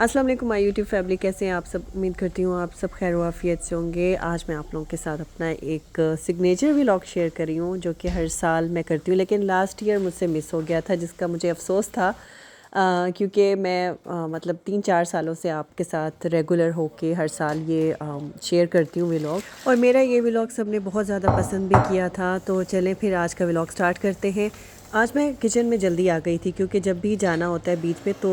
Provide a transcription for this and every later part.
अस्सलाम वालेकुम my YouTube family, कैसे हैं आप सब। उम्मीद करती हूँ आप सब खैर वाफियत से होंगे। आज मैं आप लोगों के साथ अपना एक सिग्नेचर व्लॉग शेयर कर रही हूँ जो कि हर साल मैं करती हूँ, लेकिन लास्ट ईयर मुझसे मिस हो गया था, जिसका मुझे अफसोस था। क्योंकि मैं मतलब 3-4 सालों से आपके साथ रेगुलर होके हर साल ये शेयर करती हूँ व्लॉग, और मेरा ये व्लॉग सब ने बहुत ज़्यादा पसंद भी किया था। तो चलें फिर आज का व्लॉग स्टार्ट करते हैं। आज मैं किचन में जल्दी आ गई थी क्योंकि जब भी जाना होता है बीच में तो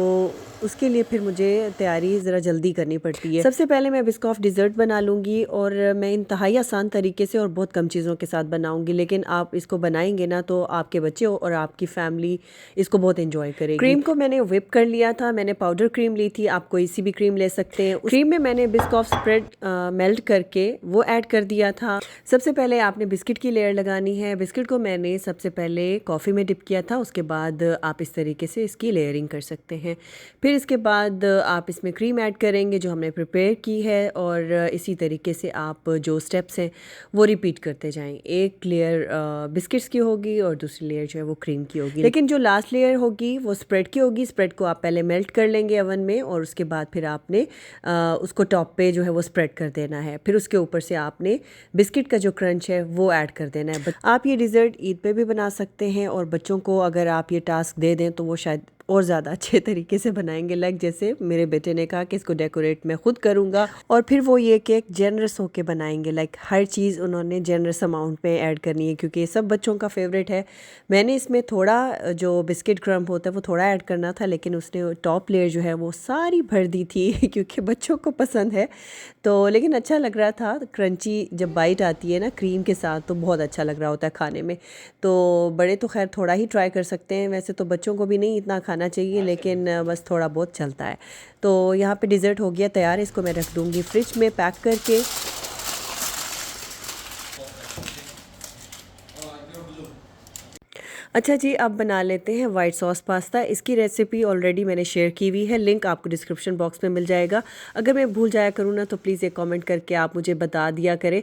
उसके लिए फिर मुझे तैयारी ज़रा जल्दी करनी पड़ती है। सबसे पहले मैं बिस्कॉफ डिज़र्ट बना लूँगी, और मैं इंतहाई आसान तरीके से और बहुत कम चीज़ों के साथ बनाऊँगी, लेकिन आप इसको बनाएंगे ना तो आपके बच्चे और आपकी फैमिली इसको बहुत इंजॉय करेगी। क्रीम को मैंने व्हिप कर लिया था, मैंने पाउडर क्रीम ली थी, आप कोई सी भी क्रीम ले सकते हैं। क्रीम में मैंने बिस्कॉफ स्प्रेड मेल्ट करके वो ऐड कर दिया था। सबसे पहले आपने बिस्किट की लेयर लगानी है। बिस्किट को मैंने सबसे पहले कॉफ़ी में डिप किया था, उसके बाद आप इस तरीके से इसकी लेयरिंग कर सकते हैं। फिर इसके बाद आप इसमें क्रीम ऐड करेंगे जो हमने प्रिपेयर की है, और इसी तरीके से आप जो स्टेप्स हैं वो रिपीट करते जाएं। एक लेयर बिस्किट्स की होगी और दूसरी लेयर जो है वो क्रीम की होगी, लेकिन जो लास्ट लेयर होगी वो स्प्रेड की होगी। स्प्रेड को आप पहले मेल्ट कर लेंगे ओवन में, और उसके बाद फिर आपने उसको टॉप पे जो है वो स्प्रेड कर देना है। फिर उसके ऊपर से आपने बिस्किट का जो क्रंच है वो ऐड कर देना है। आप ये डिज़र्ट ईद पे भी बना सकते हैं, और बच्चों को अगर आप ये टास्क दे दें तो वो शायद और ज़्यादा अच्छे तरीके से बनाएंगे। लाइक जैसे मेरे बेटे ने कहा कि इसको डेकोरेट मैं खुद करूँगा, और फिर वो ये केक जेनरस होके बनाएंगे। लाइक हर चीज़ उन्होंने जेनरस अमाउंट में ऐड करनी है क्योंकि ये सब बच्चों का फेवरेट है। मैंने इसमें थोड़ा जो बिस्किट क्रम्ब होता है वो थोड़ा ऐड करना था, लेकिन उसने टॉप लेयर जो है वो सारी भर दी थी क्योंकि बच्चों को पसंद है। तो लेकिन अच्छा लग रहा था, क्रंची जब बाइट आती है ना क्रीम के साथ तो बहुत अच्छा लग रहा होता है खाने में। तो बड़े तो खैर थोड़ा ही ट्राई कर सकते हैं, वैसे तो बच्चों को भी नहीं इतना खाना चाहिए, लेकिन बस थोड़ा बहुत चलता है। तो यहाँ पे डिज़र्ट हो गया तैयार, इसको मैं रख दूँगी फ्रिज में पैक करके। अच्छा जी, अब बना लेते हैं वाइट सॉस पास्ता। इसकी रेसिपी ऑलरेडी मैंने शेयर की हुई है, लिंक आपको डिस्क्रिप्शन बॉक्स में मिल जाएगा। अगर मैं भूल जाया करूँ ना तो प्लीज़ एक कमेंट करके आप मुझे बता दिया करें।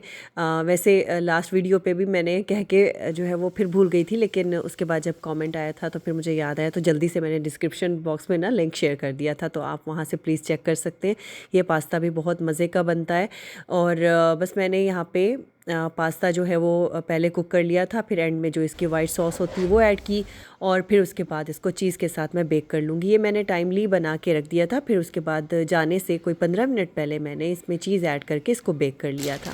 वैसे लास्ट वीडियो पे भी मैंने कह के जो है वो फिर भूल गई थी, लेकिन उसके बाद जब कमेंट आया था तो फिर मुझे याद आया, तो जल्दी से मैंने डिस्क्रिप्शन बॉक्स में ना लिंक शेयर कर दिया था, तो आप वहाँ से प्लीज़ चेक कर सकते हैं। ये पास्ता भी बहुत मज़े का बनता है। और बस मैंने यहाँ पे पास्ता जो है वो पहले कुक कर लिया था, फिर एंड में जो इसकी वाइट सॉस होती है वो ऐड की, और फिर उसके बाद इसको चीज़ के साथ मैं बेक कर लूँगी। ये मैंने टाइमली बना के रख दिया था, फिर उसके बाद जाने से कोई 15 मिनट पहले मैंने इसमें चीज़ ऐड करके इसको बेक कर लिया था।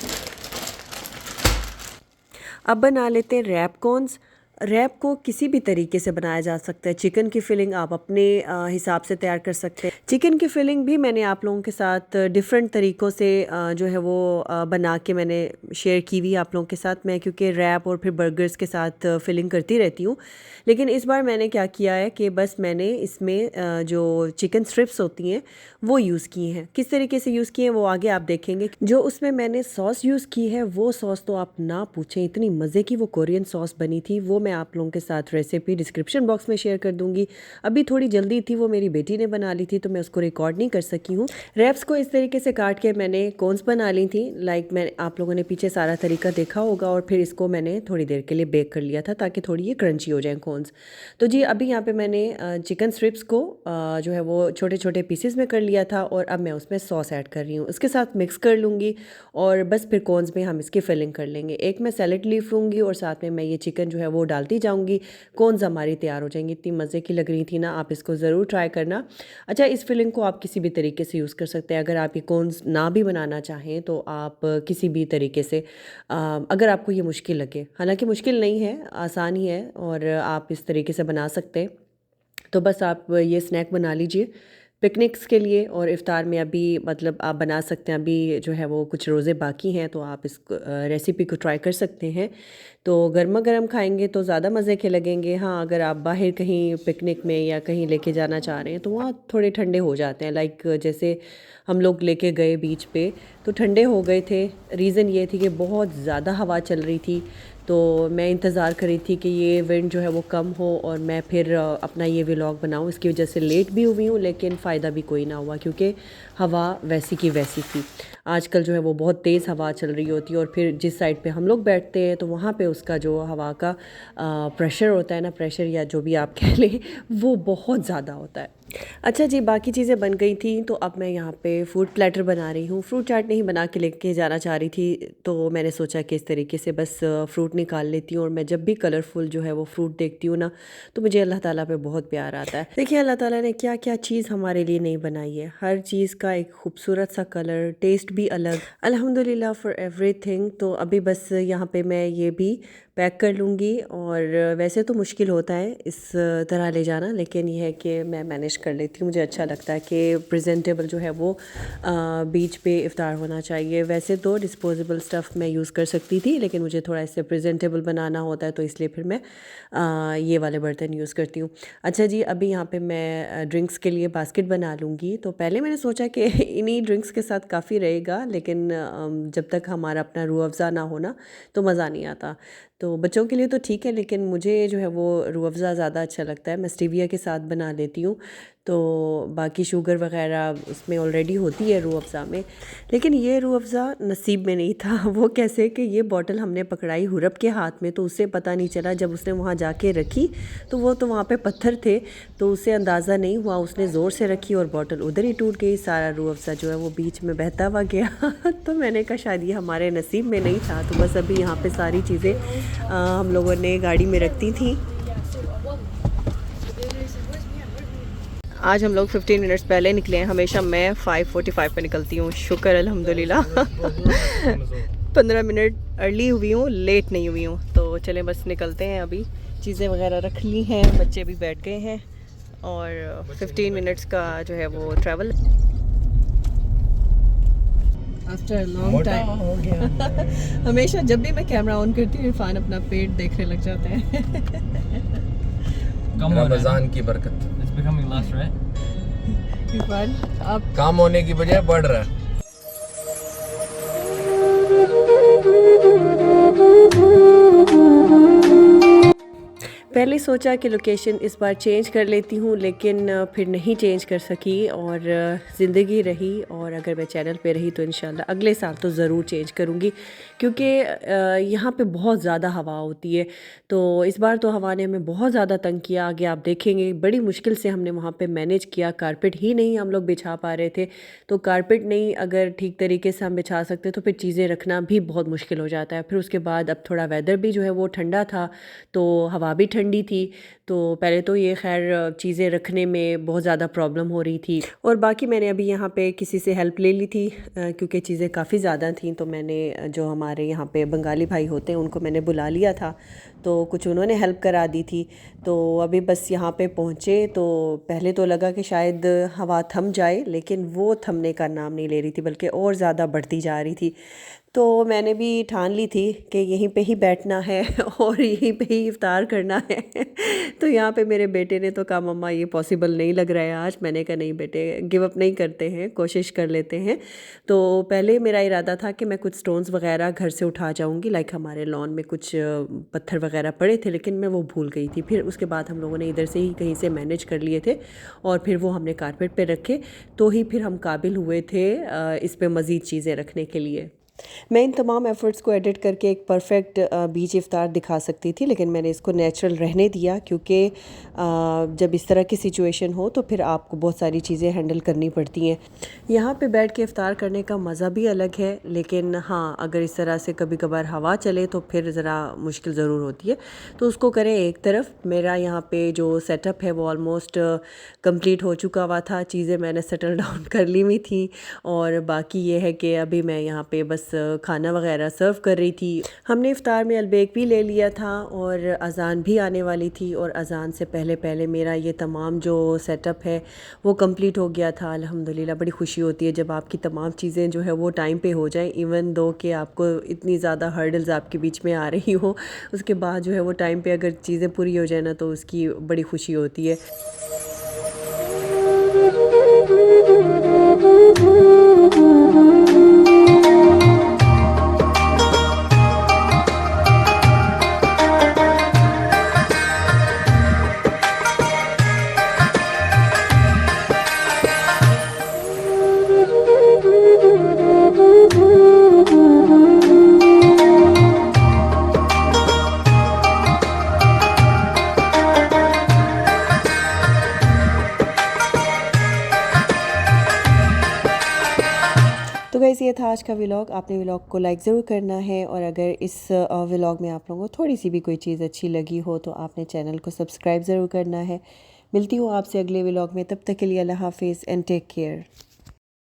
अब बना लेते हैं रैप कॉर्न्स। रैप को किसी भी तरीके से बनाया जा सकता है। चिकन की फिलिंग आप अपने हिसाब से तैयार कर सकते हैं। चिकन की फिलिंग भी मैंने आप लोगों के साथ डिफरेंट तरीक़ों से जो है वो बना के मैंने शेयर की हुई आप लोगों के साथ। मैं क्योंकि रैप और फिर बर्गर्स के साथ फिलिंग करती रहती हूँ, लेकिन इस बार मैंने क्या किया है कि बस मैंने इसमें जो चिकन स्ट्रिप्स होती हैं वो यूज़ की हैं। किस तरीके से यूज़ किए हैं वो आगे आप देखेंगे। जो उसमें मैंने सॉस यूज़ की है वो सॉस तो आप ना पूछें, इतनी मज़े की वो कोरियन सॉस बनी थी। वो मैं आप लोगों के साथ रेसिपी डिस्क्रिप्शन बॉक्स में शेयर कर दूंगी। अभी थोड़ी जल्दी थी, वो मेरी बेटी ने बना ली थी तो मैं उसको रिकॉर्ड नहीं कर सकी हूँ। रैप्स को इस तरीके से काट के मैंने कोन्स बना ली थी। लाइक मैं आप लोगों ने पीछे सारा तरीका देखा होगा, और फिर इसको मैंने थोड़ी देर के लिए बेक कर लिया था ताकि थोड़ी ये क्रंची हो जाए कोन्स। तो जी अभी यहाँ पे मैंने चिकन स्ट्रिप्स को जो है वो छोटे छोटे पीसेस में कर लिया था, और अब मैं उसमें सॉस ऐड कर रही हूँ। उसके साथ मिक्स कर लूँगी, और बस फिर कोन्स में हम इसकी फिलिंग कर लेंगे। एक मैं सैलेड लीफ लूँगी और साथ में मैं ये चिकन जो है वो डालती जाऊँगी। कोन्स हमारी तैयार हो जाएंगी। इतनी मज़े की लग रही थी ना, आप इसको ज़रूर ट्राई करना। अच्छा, इस फिलिंग को आप किसी भी तरीके से यूज़ कर सकते हैं। अगर आप ये कोन्स ना भी बनाना चाहें तो आप किसी भी तरीके से अगर आपको ये मुश्किल लगे, हालांकि मुश्किल नहीं है, आसान ही है, और आप इस तरीके से बना सकते हैं। तो बस आप ये स्नैक बना लीजिए पिकनिक्स के लिए, और इफ़्तार में अभी मतलब आप बना सकते हैं। अभी जो है वो कुछ रोज़े बाकी हैं तो आप इस रेसिपी को ट्राई कर सकते हैं। तो गर्मा गर्म खाएंगे तो ज़्यादा मज़े के लगेंगे। हाँ, अगर आप बाहर कहीं पिकनिक में या कहीं लेके जाना चाह रहे हैं तो वहाँ थोड़े ठंडे हो जाते हैं। लाइक जैसे हम लोग लेके गए बीच पे तो ठंडे हो गए थे। रीज़न ये थी कि बहुत ज़्यादा हवा चल रही थी, तो मैं इंतज़ार कर रही थी कि ये विंड जो है वो कम हो और मैं फिर अपना ये व्लॉग बनाऊँ। इसकी वजह से लेट भी हुई हूँ, लेकिन फ़ायदा भी कोई ना हुआ क्योंकि हवा वैसी की वैसी थी। आजकल जो है वो बहुत तेज़ हवा चल रही होती है, और फिर जिस साइड पे हम लोग बैठते हैं तो वहाँ पे उसका जो हवा का प्रेशर होता है ना, प्रेशर या जो भी आप कह लें, वो बहुत ज़्यादा होता है। अच्छा जी, बाकी चीज़ें बन गई थी तो अब मैं यहाँ पे फ्रूट प्लेटर बना रही हूँ। फ्रूट चाट नहीं बना के लेके जाना चाह रही थी, तो मैंने सोचा कि इस तरीके से बस फ्रूट निकाल लेती हूँ और मैं जब भी कलरफुल जो है वो फ्रूट देखती हूँ ना, तो मुझे अल्लाह ताला पे बहुत प्यार आता है। देखिए अल्लाह ताला ने क्या-क्या चीज़ हमारे लिए नहीं बनाई है। हर चीज़ का एक खूबसूरत सा कलर, टेस्ट भी अलग। अल्हम्दुलिल्लाह फॉर एवरीथिंग। तो अभी बस यहाँ पे मैं ये भी पैक कर लूँगी और वैसे तो मुश्किल होता है इस तरह ले जाना, लेकिन ये है कि मैं मैनेज कर लेती हूँ। मुझे अच्छा लगता है कि प्रेजेंटेबल जो है वो बीच पे इफ़्तार होना चाहिए। वैसे तो डिस्पोजेबल स्टफ़ मैं यूज़ कर सकती थी, लेकिन मुझे थोड़ा इससे प्रेजेंटेबल बनाना होता है, तो इसलिए फिर मैं ये वाले बर्तन यूज़ करती हूँ। अच्छा जी, अभी यहाँ पे मैं ड्रिंक्स के लिए बास्केट बना लूँगी। तो पहले मैंने सोचा कि इन्हीं ड्रिंक्स के साथ काफ़ी रहेगा, लेकिन जब तक हमारा अपना रूह अफ़ज़ा ना हो ना, तो मज़ा नहीं आता। तो बच्चों के लिए तो ठीक है, लेकिन मुझे जो है वो रूह अफ़ज़ा ज़्यादा अच्छा लगता है। मैं स्टीविया के साथ बना लेती हूँ, तो बाकी शुगर वग़ैरह उसमें ऑलरेडी होती है रूह अफ़ज़ा में। लेकिन ये रूह अफ़ज़ा नसीब में नहीं था। वो कैसे कि ये बॉटल हमने पकड़ाई हुरब के हाथ में, तो उसे पता नहीं चला। जब उसने वहाँ जाके रखी तो वो तो वहाँ पे पत्थर थे, तो उसे अंदाज़ा नहीं हुआ। उसने ज़ोर से रखी और बॉटल उधर ही टूट गई। सारा रूह अफ़ज़ा जो है वो बीच में बहता हुआ गया। तो मैंने कहा शायद ये हमारे नसीब में नहीं था। तो बस अभी यहाँ पे सारी चीज़ें हम लोगों ने गाड़ी में रख दी थी। आज हम लोग 15 मिनट्स पहले निकले हैं। हमेशा मैं 5:45 पे निकलती हूँ, शुक्र अल्हम्दुलिल्लाह। 15 मिनट अर्ली हुई हूँ, लेट नहीं हुई हूँ। तो चलें बस निकलते हैं। अभी चीज़ें वगैरह रख ली हैं, बच्चे भी बैठ गए हैं और 15 मिनट्स का जो है वो ट्रैवल आफ्टर लॉन्ग टाइम। हमेशा जब भी मैं कैमरा ऑन करती हूँ इरफान अपना पेट देखने लग जाते हैं। रमजान की बरकत। It's becoming less, right? Irfan आप काम होने की बजाय बढ़ रहा है। पहले सोचा कि लोकेशन इस बार चेंज कर लेती हूँ, लेकिन फिर नहीं चेंज कर सकी और ज़िंदगी रही। और अगर मैं चैनल पे रही तो इंशाल्लाह अगले साल तो ज़रूर चेंज करूँगी, क्योंकि यहाँ पे बहुत ज़्यादा हवा होती है। तो इस बार तो हवा ने हमें बहुत ज़्यादा तंग किया। आगे आप देखेंगे बड़ी मुश्किल से हमने वहाँ पे मैनेज किया। कारपेट ही नहीं हम लोग बिछा पा रहे थे, तो कारपेट नहीं अगर ठीक तरीके से हम बिछा सकते तो फिर चीज़ें रखना भी बहुत मुश्किल हो जाता है। फिर उसके बाद अब थोड़ा वेदर भी जो है वो ठंडा था, तो हवा भी ठंडी थी। तो पहले तो ये खैर चीज़ें रखने में बहुत ज़्यादा प्रॉब्लम हो रही थी। और बाकी मैंने अभी यहाँ पे किसी से हेल्प ले ली थी, क्योंकि चीज़ें काफ़ी ज़्यादा थी। तो मैंने जो हमारे यहाँ पे बंगाली भाई होते हैं उनको मैंने बुला लिया था, तो कुछ उन्होंने हेल्प करा दी थी। तो अभी बस यहाँ पे पहुँचे तो पहले तो लगा कि शायद हवा थम जाए, लेकिन वो थमने का नाम नहीं ले रही थी, बल्कि और ज़्यादा बढ़ती जा रही थी। तो मैंने भी ठान ली थी कि यहीं पे ही बैठना है और यहीं पे ही इफ़्तार करना है। तो यहाँ पे मेरे बेटे ने तो कहा मम्मा ये पॉसिबल नहीं लग रहा है आज। मैंने कहा नहीं बेटे, गिव अप नहीं करते हैं, कोशिश कर लेते हैं। तो पहले मेरा इरादा था कि मैं कुछ स्टोन्स वगैरह घर से उठा जाऊँगी, लाइक हमारे लॉन में कुछ पत्थर वगैरह पड़े थे, लेकिन मैं वो भूल गई थी। फिर उसके बाद हम लोगों ने इधर से ही कहीं से मैनेज कर लिए थे और फिर वो हमने कारपेट पे रखे, तो ही फिर हम काबिल हुए थे इस पे मज़ीद चीज़ें रखने के लिए। मैं इन तमाम एफ़र्ट्स को एडिट करके एक परफेक्ट बीच इफ़्तार दिखा सकती थी, लेकिन मैंने इसको नेचुरल रहने दिया, क्योंकि जब इस तरह की सिचुएशन हो तो फिर आपको बहुत सारी चीज़ें हैंडल करनी पड़ती हैं। यहाँ पे बैठ के इफ़्तार करने का मज़ा भी अलग है, लेकिन हाँ अगर इस तरह से कभी कभार हवा चले तो फिर ज़रा मुश्किल ज़रूर होती है। तो उसको करें एक तरफ। मेरा यहाँ पे जो सेटअप है वो ऑलमोस्ट कंप्लीट हो चुका हुआ था। चीज़ें मैंने सेटल डाउन कर ली हुई थी और बाकी ये है कि अभी मैं यहाँ पे बस खाना वगैरह सर्व कर रही थी। हमने इफ़्तार में अलबेक भी ले लिया था और अज़ान भी आने वाली थी, और अज़ान से पहले पहले मेरा ये तमाम जो सेटअप है वो कंप्लीट हो गया था। अल्हम्दुलिल्लाह बड़ी खुशी होती है जब आपकी तमाम चीज़ें जो है वो टाइम पे हो जाएं, इवन दो कि आपको इतनी ज़्यादा हर्डल्स आपके बीच में आ रही हो, उसके बाद जो है वो टाइम पे अगर चीज़ें पूरी हो जाए ना तो उसकी बड़ी खुशी होती है। ये था आज का व्लॉग। आपने व्लॉग को लाइक ज़रूर करना है, और अगर इस व्लॉग में आप लोगों को थोड़ी सी भी कोई चीज़ अच्छी लगी हो तो आपने चैनल को सब्सक्राइब ज़रूर करना है। मिलती हूँ आपसे अगले व्लॉग में, तब तक के लिए अल्लाह हाफिज़ एंड टेक केयर।